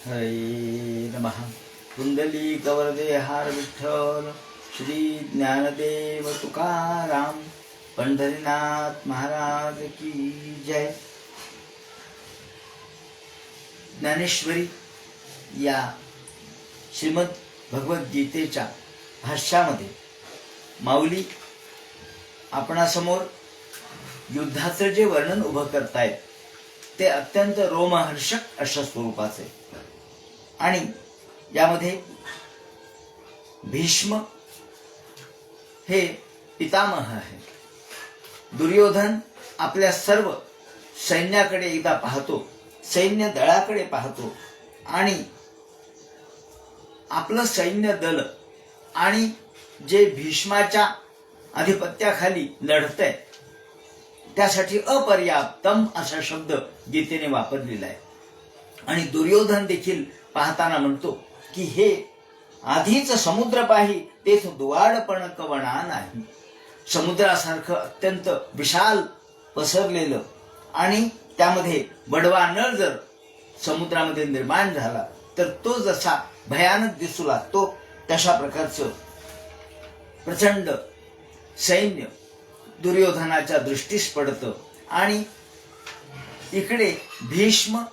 हरे नमः. कुंडलीकवरदे हार विठ्ठल श्री ज्ञानदेव तुकाराम पंढरीनाथ महाराज की जय. ज्ञानेश्वरी या श्रीमद भगवद्गीतेच्या भाष्यामध्ये माऊली आपणासमोर युद्धाचं जे वर्णन उभं करतायत ते अत्यंत रोमहर्षक अशा स्वरूपाचे आणि यामध्ये भीष्म हे पितामह आहे. दुर्योधन आपल्या सर्व सैन्याकडे एकदा पाहतो, सैन्य दळाकडे पाहतो आणि आपलं सैन्य दल आणि जे भीष्माच्या अधिपत्याखाली लढतंय त्यासाठी अपर्याप्तम असा शब्द गीतेने वापरलेला आहे. आणि दुर्योधन देखील पाहताना म्हणतो की हे आधीच समुद्र पाही तेथ दुवाडपण कवणा नाही. समुद्रासारखं अत्यंत विशाल पसरलेलं आणि त्यामध्ये बडवा नळ जर समुद्रामध्ये निर्माण झाला तर तो जसा भयानक दिसू लागतो तशा प्रकारचं प्रचंड सैन्य दुर्योधनाच्या दृष्टीस पडतं. आणि इकडे भीष्म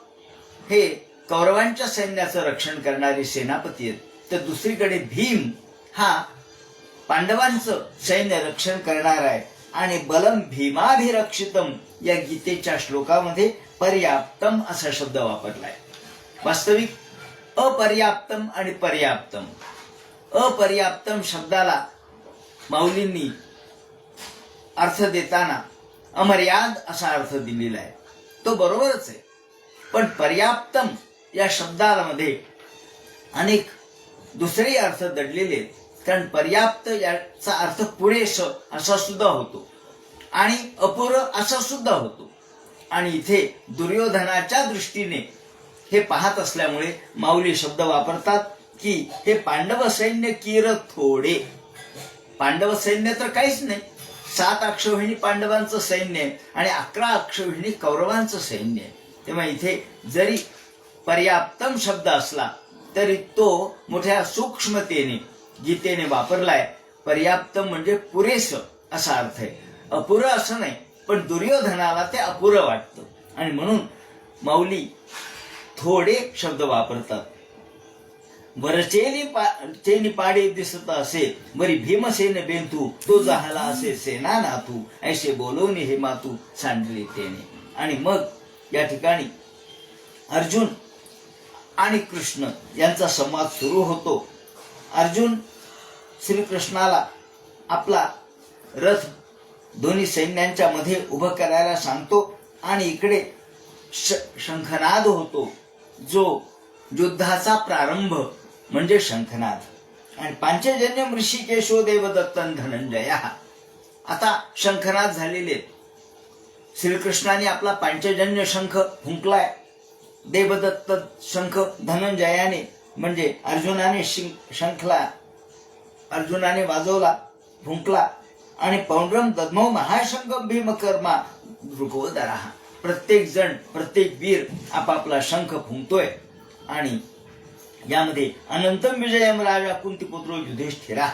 हे कौरवांच्या सैन्याचं रक्षण करणारे सेनापती आहेत, तर दुसरीकडे भीम हा पांडवांचं सैन्य रक्षण करणार आहे. आणि बलम भीमाभिरक्षितम या गीतेच्या श्लोकामध्ये पर्याप्तम असा शब्द वापरलाय. वास्तविक अपर्याप्तम आणि पर्याप्तम, अपर्याप्तम शब्दाला माऊलींनी अर्थ देताना अमर्याद असा अर्थ दिलेला आहे. तो बरोबरच आहे, पण पर्याप्तम या शब्दामध्ये अनेक दुसरे अर्थ दडलेले आहेत. कारण पर्याप्त याचा अर्थ पुरेसं असा सुद्धा होतो आणि अपुरं असा सुद्धा होतो. आणि इथे दुर्योधनाच्या दृष्टीने हे पाहत असल्यामुळे माऊली शब्द वापरतात की हे पांडव सैन्य किर थोडे. पांडव सैन्य तर काहीच नाही, 7 अक्षौहिणी पांडवांचं सैन्य आणि 11 अक्षौहिणी कौरवांचं सैन्य. तेव्हा इथे जरी पर्याप्तम शब्द असला तरी तो मोठ्या सूक्ष्मतेने गीतेने वापरलाय. पर्याप्तम म्हणजे पुरेसं असा अर्थ आहे, अपुरं असं नाही. पण दुर्योधनाला ते अपुरं वाटतं आणि म्हणून माऊली थोडे शब्द वापरतात. वरचेनी पाडे दिसत असे वरी भीमसेन बेंतू तो झाला असे सेना नातू ऐसे बोलवणे हे मातू सांडले तेने. आणि मग या ठिकाणी अर्जुन आणि कृष्ण यांचा संवाद सुरू होतो. अर्जुन श्रीकृष्णाला आपला रथ दोन्ही सैन्यांच्या मध्ये उभं करायला सांगतो आणि इकडे शंखनाद होतो, जो युद्धाचा प्रारंभ म्हणजे शंखनाद. आणि पांचजन्य ऋषिकेशो देवदत्तन धनंजया. आता शंखनाद झालेले. श्रीकृष्णाने आपला पांचजन्य शंख फुंकलाय. देवदत्त शंख धनंजयाने म्हणजे अर्जुनाने अर्जुनाने वाजवला, फुंकला. आणि पौंड्रम दद्मो महाशंख भीमकर्मा दृगोदरा. प्रत्येक जण प्रत्येक वीर आपापला शंख फुंकतोय. आणि यामध्ये अनंतम विजयम राजा कुंतीपुत्र युधिष्ठिरा.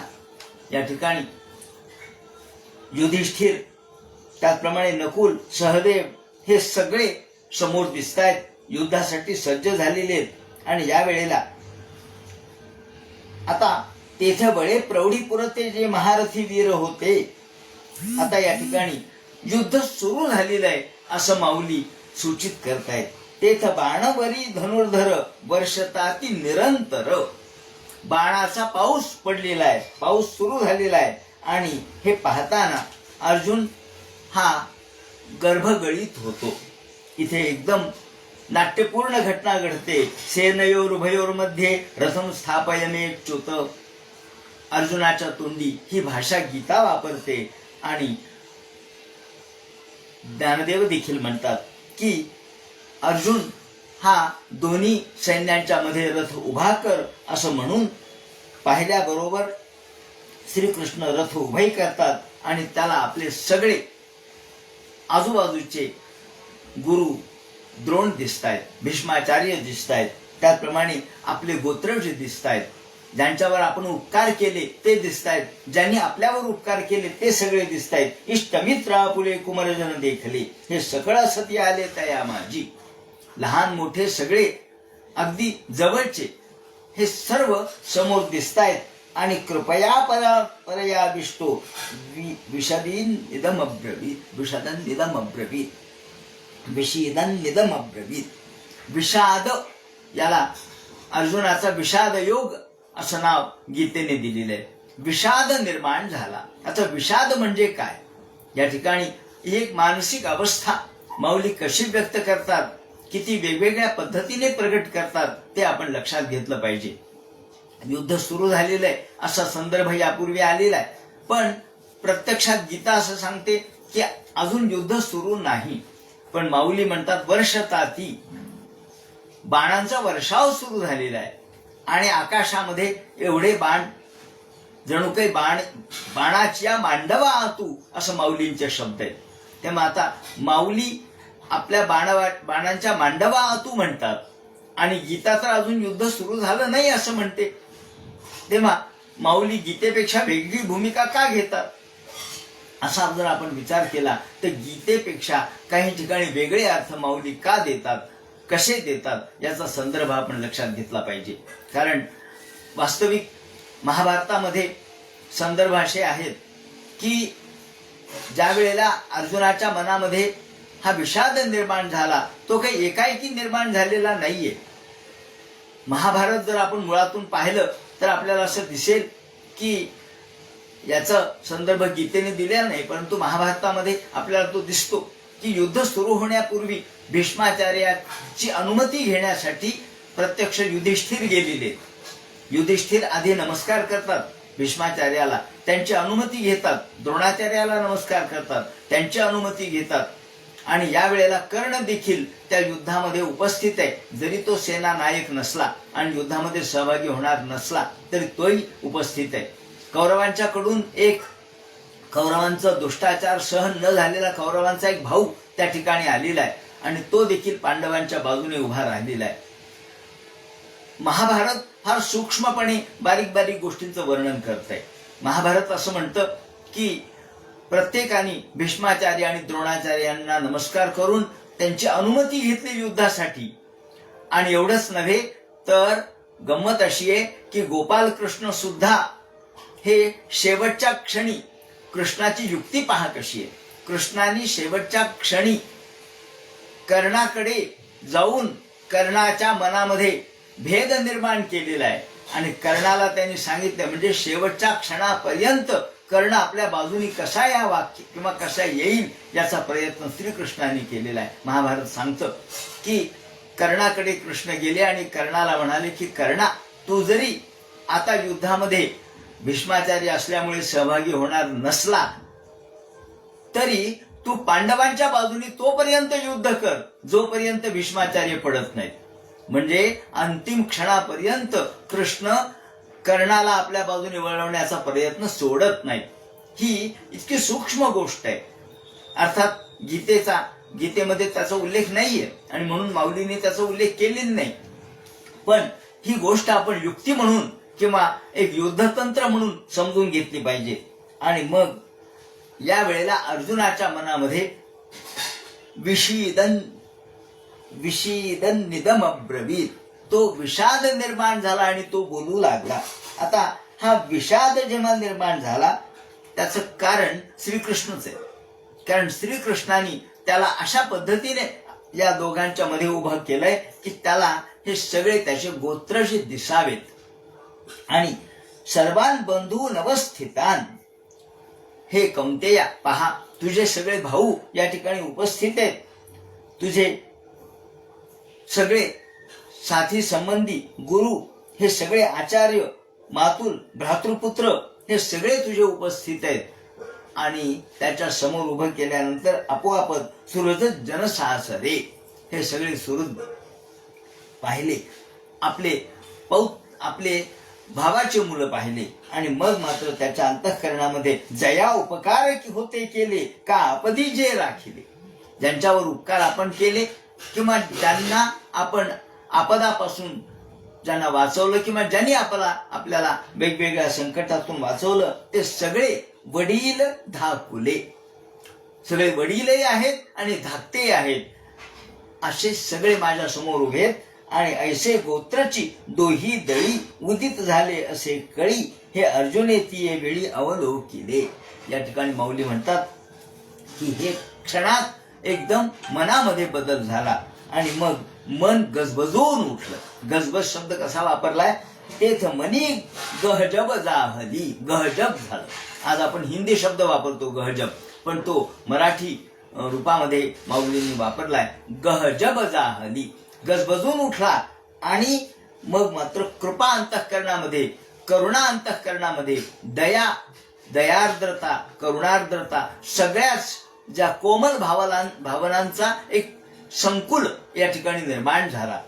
या ठिकाणी युधिष्ठिर त्याचप्रमाणे नकुल सहदेव हे सगळे समोर दिसत आहेत, युद्धासाठी सज्ज झालेले आहेत. आणि या वेळेला आता तेथे बळे प्रौढीपुरते जे महारथी वीर होते. आता या ठिकाणी युद्ध सुरू झालेलं आहे असं माऊली सूचित करतायत. तेथ बाणवरी धनुर्धर वर्षताती निरंतर. बाणाचा पाऊस पडलेला आहे, पाऊस सुरू झालेला आहे. आणि हे पाहताना अर्जुन हा गर्भगळीत होतो. इथे एकदम नाट्यपूर्ण घटना घडते. सेनयोर उभयोर मध्ये रथम स्थापयमेच्युत. अर्जुनाच्या तोंडी ही भाषा गीता वापरते. आणि ज्ञानदेव देखील म्हणतात की अर्जुन हा दोन्ही सैन्यांच्या मध्ये रथ उभा कर असं म्हणून पाहिल्याबरोबर श्रीकृष्ण रथ उभे करतात आणि त्याला आपले सगळे आजूबाजूचे गुरु द्रोण दिसतायत, भीष्माचार्य दिसतायत त्याचप्रमाणे आपले गोत्र जे दिसत आहेत, ज्यांच्यावर आपण उपकार केले ते दिसत आहेत, ज्यांनी आपल्यावर उपकार केले ते सगळे दिसत आहेत. इष्टमित्र आपुले कुमरजन देखले, हे सकळ सती आले तया माझी. लहान मोठे सगळे अगदी जवळचे हे सर्व समोर दिसत आहेत. आणि कृपया परयाविष्टो विषदीन निदम अब्रवीत, विषदन निदम अब्रवीत, विषीदन निदम अब्रवीत. विषाद, याला अर्जुनाचा विषाद योग असं नाव गीतेने दिलेलं आहे. विषाद निर्माण झाला. आता विषाद म्हणजे काय? या ठिकाणी एक मानसिक अवस्था माऊली कशी व्यक्त करतात, किती वेगवेगळ्या पद्धतीने प्रगट करतात ते आपण लक्षात घेतलं पाहिजे. युद्ध सुरू झालेलं आहे असा संदर्भ यापूर्वी आलेला आहे, पण प्रत्यक्षात गीता असं सांगते की अजून युद्ध सुरू नाही. पण माऊली म्हणतात वर्षताती, बाणांचा वर्षाव सुरू झालेला आहे आणि आकाशामध्ये एवढे बाण, जणू काही बाणाच्या मांडवा आतू असं माऊलींचे शब्द आहेत. तेव्हा आता माऊली आपल्या बाणांच्या मांडवा आतू म्हणतात आणि गीता तर अजून युद्ध सुरू झालं नाही असं म्हणते. तेव्हा माऊली गीतेपेक्षा वेगळी भूमिका का घेतात असा जर आपण विचार केला तर गीतेपेक्षा काही ठिकाणी वेगळे अर्थ माऊली का देतात, कसे देतात याचा संदर्भ आपण लक्षात घेतला पाहिजे. कारण वास्तविक महाभारतामध्ये संदर्भ असे आहेत की ज्या वेळेला अर्जुनाच्या मनामध्ये हा विषाद निर्माण झाला तो काही एकाएकी निर्माण झालेला नाहीये. महाभारत जर आपण मुळातून पाहिलं तर आपल्याला असं दिसेल की याचा संदर्भ गीतेने दिलेला नाही, परंतु महाभारतामध्ये आपल्याला तो दिसतो की युद्ध सुरू होण्यापूर्वी भीष्माचार्याची अनुमती घेण्यासाठी प्रत्यक्ष युधिष्ठिर गेलेले. युधिष्ठिर आधी नमस्कार करतात भीष्माचार्याला, त्यांची अनुमती घेतात. द्रोणाचार्याला नमस्कार करतात, त्यांची अनुमती घेतात. आणि या वेळेला कर्ण देखील त्या युद्धामध्ये उपस्थित आहे. जरी तो सेना नायक नसला आणि युद्धामध्ये सहभागी होणार नसला तरी तोही उपस्थित आहे. कौरवांच्याकडून एक कौरवांचा दुष्टाचार सहन न झालेला कौरवांचा एक भाऊ त्या ठिकाणी आलेला आहे आणि तो देखील पांडवांच्या बाजूने उभा राहिलेला आहे. महाभारत फार सूक्ष्मपणे बारीक बारीक गोष्टींचं वर्णन करत आहे. महाभारत असं म्हणतं की प्रत्येकाने भीष्माचार्य आणि द्रोणाचार्यांना नमस्कार करून त्यांची अनुमती घेतली युद्धासाठी. आणि एवढंच नव्हे तर गंमत अशी आहे की गोपालकृष्ण सुद्धा हे शेवटच्या क्षणी, कृष्णाची युक्ती पहा कशी आहे. कृष्णाने शेवटच्या क्षणी कर्णाकडे जाऊन कर्णाच्या मनामध्ये भेद निर्माण केलेला आहे आणि कर्णाला त्यांनी सांगितलं, म्हणजे शेवटच्या क्षणापर्यंत कर्ण आपल्या बाजूनी कसा यावा किंवा कसा येईल याचा प्रयत्न श्रीकृष्णाने केलेला आहे. महाभारत सांगतं की कर्णाकडे कृष्ण गेले आणि कर्णाला म्हणाले की कर्णा, तू जरी आता युद्धामध्ये भीष्माचार्य असल्यामुळे सहभागी होणार नसला तरी तू पांडवांच्या बाजूने तोपर्यंत युद्ध कर जोपर्यंत भीष्माचार्य पडत नाहीत. म्हणजे अंतिम क्षणापर्यंत कृष्ण कर्णाला आपल्या बाजूने वळवण्याचा प्रयत्न सोडत नाही. ही इतकी सूक्ष्म गोष्ट आहे. अर्थात गीतेमध्ये त्याचा उल्लेख नाहीये आणि म्हणून माऊलीने त्याचा उल्लेख केलेला नाही, पण ही गोष्ट आपण युक्ती म्हणून किंवा एक युद्धतंत्र म्हणून समजून घेतली पाहिजे. आणि मग या वेळेला अर्जुनाच्या मनामध्ये विषीदन निदम अब्रवीत, तो विषाद निर्माण झाला आणि तो बोलू लागला. आता हा विषाद जेव्हा निर्माण झाला त्याचं कारण श्रीकृष्णच आहे. कारण श्रीकृष्णाने त्याला अशा पद्धतीने या दोघांच्या मध्ये उभं केलंय की त्याला हे सगळे त्याचे गोत्रशी दिसावेत. आणि सर्वान बंधू नवस्थितान, हे कौंतेया पहा, तुझे सगळे भाऊ या ठिकाणी उपस्थित आहेत. तुझे सगळे साथी संबंधी, गुरु, हे सगळे आचार्य, मातुल, भ्रातृपुत्र हे सगळे तुझे उपस्थित आहेत. आणि त्याच्या समोर उभं केल्यानंतर आपोआपच सुरज जनसाहसरे, हे सगळे सुहृद पाहिले, आपले भावाचे मुलं पाहिले. आणि मग मात्र त्याच्या अंतःकरणामध्ये जया उपकार होते केले का आपदी जे राखिले, ज्यांच्यावर उपकार आपण केले किंवा ज्यांना आपण आपदापासून ज्यांना वाचवलं किंवा ज्यांनी आपल्याला वेगवेगळ्या संकटातून वाचवलं ते सगळे वडील धाकुले, सगळे वडीलही आहेत आणि धाकतेही आहेत, असे सगळे माझ्या समोर उभे आहेत. आणि ऐसे गोत्राची दोही दळी उदित झाले असे कळी, हे अर्जुने ती वेळी अवलोकिले. या ठिकाणी माऊली म्हणतात की हे क्षणात एकदम मनामध्ये बदल झाला आणि मग मन गजबजून उठलं. गजबज शब्द कसा वापरलाय, तेथ मनी गहजब जाहली, गहजब झालं. आज आपण हिंदी शब्द वापरतो गहजब, पण तो मराठी रूपामध्ये माऊलींनी वापरलाय गहजब जाहली, गजबजून उठला. आणि मग मात्र कृपा अंतःकरणामध्ये, करुणा अंतःकरणामध्ये दया, दयार्द्रता, करुणार्द्रता, सगळ्याच ज्या कोमल भावनांचा एक संकुल या ठिकाणी निर्माण झाला.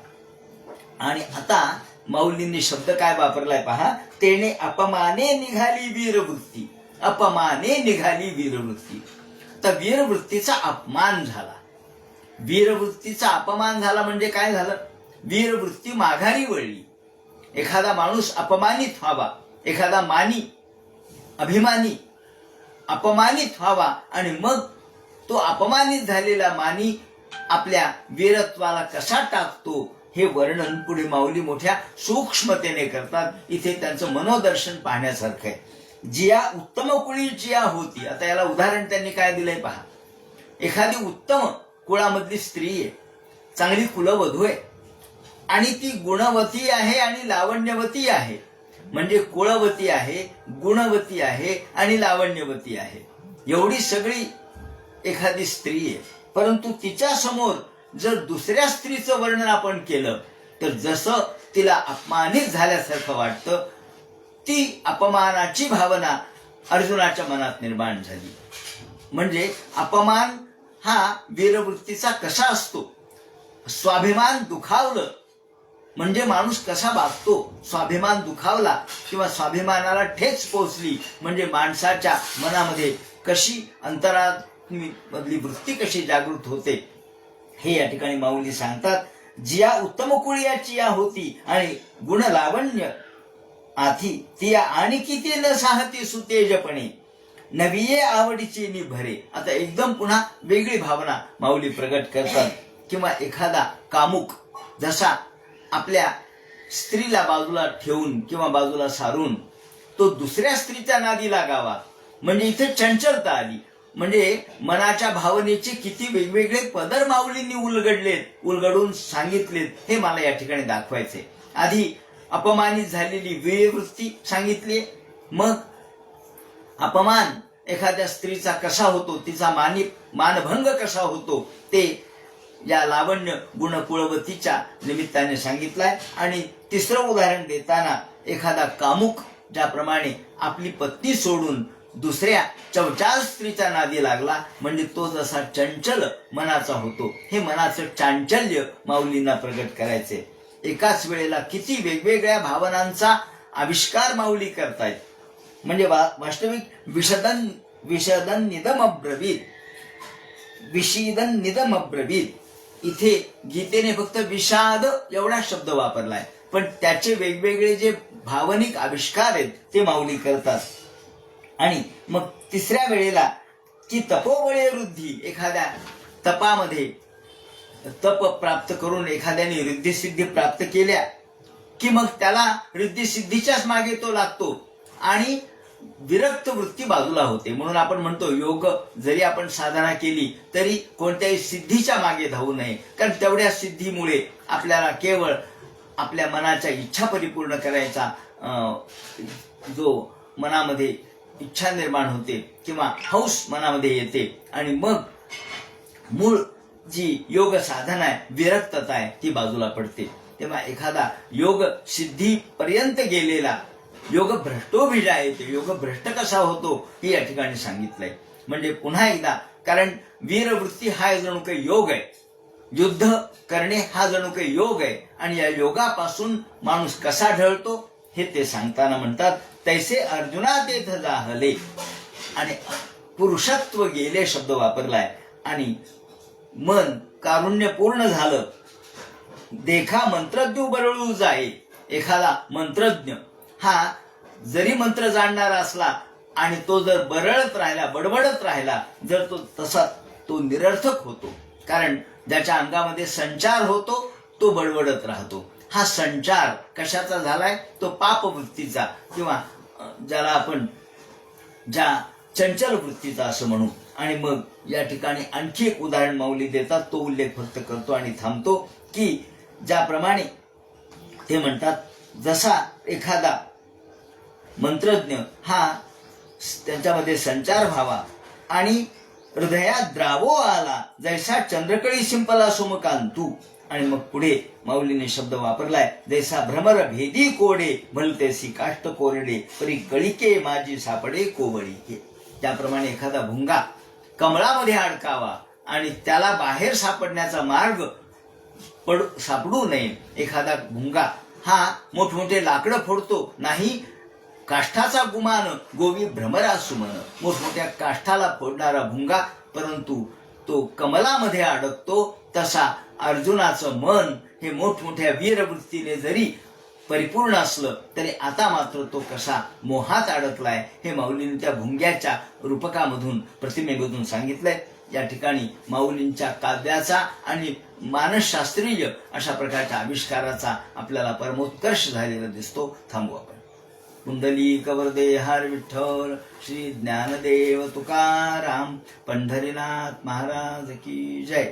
आणि आता माऊलींनी शब्द काय वापरलाय पहा, तेने अपमाने निघाली वीरवृत्ती, अपमाने निघाली वीरवृत्ती. तर वीरवृत्तीचा अपमान झाला. वीरवृत्तीचा अपमान झाला म्हणजे काय झालं, वीरवृत्ती माघारी वळली. एखादा माणूस अपमानित व्हावा, एखादा मानी, अभिमानी अपमानित व्हावा आणि मग तो अपमानित झालेला मानी आपल्या वीरत्वाला कसा टाकतो हे वर्णन पुढे माऊली मोठ्या सूक्ष्मतेने करतात. इथे त्यांचं मनोदर्शन पाहण्यासारखं आहे. जिया उत्तम कुळी जिया होती. आता याला उदाहरण त्यांनी काय दिलंय पहा. एखादी उत्तम कुळामधली स्त्री आहे, चांगली कुलवधू आहे आणि ती गुणवती आहे आणि लावण्यवती आहे. म्हणजे कुळवती आहे, गुणवती आहे आणि लावण्यवती आहे. एवढी सगळी एखादी स्त्री आहे, परंतु तिच्या समोर जर दुसऱ्या स्त्रीचं वर्णन आपण केलं तर जसं तिला अपमानित झाल्यासारखं वाटतं, ती अपमानाची भावना अर्जुनाच्या मनात निर्माण झाली. म्हणजे अपमान हा वीरवृत्तीचा कसा असतो. स्वाभिमान दुखावलं म्हणजे माणूस कसा वागतो. स्वाभिमान दुखावला किंवा स्वाभिमानाला ठेच पोहोचली म्हणजे माणसाच्या मनामध्ये कशी अंतरात्मधली वृत्ती कशी जागृत होते हे या ठिकाणी माऊली सांगतात. जिया उत्तम कुळियाची या होती आणि गुण लावण्य आधी तिया आणि किती न साहती सुतेजपणे, नवीये आवडीची निभरे. आता एकदम पुन्हा वेगळी भावना माऊली प्रगट करतात. किंवा एखादा कामुक जसा आपल्या स्त्रीला बाजूला ठेवून किंवा बाजूला सारून तो दुसऱ्या स्त्रीच्या नादी लागावा, म्हणजे इथे चंचलता आली. म्हणजे मनाच्या भावनेचे किती वेगवेगळे पदर माऊलींनी उलगडून सांगितलेत हे मला या ठिकाणी दाखवायचे. आधी अपमानित झालेली वीरवृत्ती सांगितली, मग अपमान एखाद्या स्त्रीचा कसा होतो, तिचा मानभंग कसा होतो ते या लावण्य गुणकुळवतीच्या निमित्ताने सांगितलाय. आणि तिसरं उदाहरण देताना एखादा कामुक ज्याप्रमाणे आपली पत्नी सोडून दुसऱ्या चवचार स्त्रीच्या नादी लागला म्हणजे तो जसा चंचल मनाचा होतो, हे मनाचं चांचल्य माऊलींना प्रगट करायचे. एकाच वेळेला किती वेगवेगळ्या भावनांचा आविष्कार माऊली करतायत. म्हणजे वास्तविक विषदन निदम अब्रवीत, इथे गीतेने फक्त विषाद एवढा शब्द वापरलाय, पण त्याचे वेगवेगळे जे भावनिक आविष्कार आहेत ते माऊली करतात. आणि मग तिसऱ्या वेळेला की तपोबळे वृद्धी, एखाद्या तपामध्ये तप प्राप्त करून एखाद्याने रिद्धिसिद्धी प्राप्त केल्या की मग त्याला रिद्धिसिद्धीच्याच मागे तो लागतो आणि विरक्त वृत्ती बाजूला होते. म्हणून आपण म्हणतो योग जरी आपण साधना केली तरी कोणत्याही सिद्धीच्या मागे धावू नये, कारण तेवढ्या सिद्धीमुळे आपल्याला केवळ आपल्या मनाच्या इच्छा परिपूर्ण करायचा जो मनामध्ये इच्छा निर्माण होते किंवा हौस मनामध्ये येते आणि मग मूळ जी योग साधना आहे, विरक्तता आहे, ती बाजूला पडते. तेव्हा एखादा योग सिद्धीपर्यंत गेलेला योग भ्रष्टोभिजायते, योग भ्रष्ट कसा होतो हे या ठिकाणी सांगितलंय. म्हणजे पुन्हा एकदा, कारण वीरवृत्ती हा जणू काही योग आहे, युद्ध करणे हा जणू काही योग आहे आणि या योगापासून माणूस कसा ढळतो हे ते सांगताना म्हणतात, तैसे अर्जुना तेथ जाहले. आणि पुरुषत्व गेले शब्द वापरलाय आणि मन कारुण्यपूर्ण झालं देखा मंत्रज्ञ बरळू जाये. एखादा मंत्रज्ञ हा जरी मंत्र जाणणारा असला आणि तो जर बरळत राहिला, बडबडत राहिला, जर तो तसा तो निरर्थक होतो. कारण ज्याच्या अंगामध्ये संचार होतो तो बडबडत राहतो. हा संचार कशाचा झालाय? तो पापवृत्तीचा, किंवा ज्याला आपण ज्या चंचल वृत्तीचा असं म्हणू. आणि मग या ठिकाणी आणखी एक उदाहरण माऊली देतात, तो उल्लेख फक्त करतो आणि थांबतो, की ज्याप्रमाणे ते म्हणतात, जसा एखादा मंत्रज्ञ हा त्यांच्यामध्ये संचार व्हावा आणि हृदयात द्रावो आला, जैसा चंद्रकळी शिंपला सुमकांतू. आणि मग पुढे माऊलीने शब्द वापरलाय, जैसा भ्रमर भेदी कोडे, भलतेसी काष्ट कोरडे, परी कळिके माझी सापडे कोवळीके. त्याप्रमाणे एखादा भुंगा कमळामध्ये अडकावा आणि त्याला बाहेर सापडण्याचा मार्ग सापडू नये. एखादा भुंगा हा मोठमोठे लाकडं फोडतो, नाही काष्ठाचा गुमान गोवी भ्रमरा सुमन. मोठमोठ्या काष्ठाला फोडणारा भुंगा, परंतु तो कमलामध्ये अडकतो. तसा अर्जुनाचं मन हे मोठमोठ्या वीरवृत्तीने जरी परिपूर्ण असलं तरी आता मात्र तो कसा मोहात अडकलाय, हे माऊलींनी त्या भुंग्याच्या रूपकामधून, प्रतिमेमधून सांगितलंय. या ठिकाणी माऊलींच्या काव्याचा आणि मानसशास्त्रीय अशा प्रकारच्या आविष्काराचा आपल्याला परमोत्कर्ष झालेला दिसतो. थांबू आपण. कुंडली कवरदे हर विठ्ठल, श्री ज्ञानदेव तुकाराम, पंढरीनाथ महाराज की जय.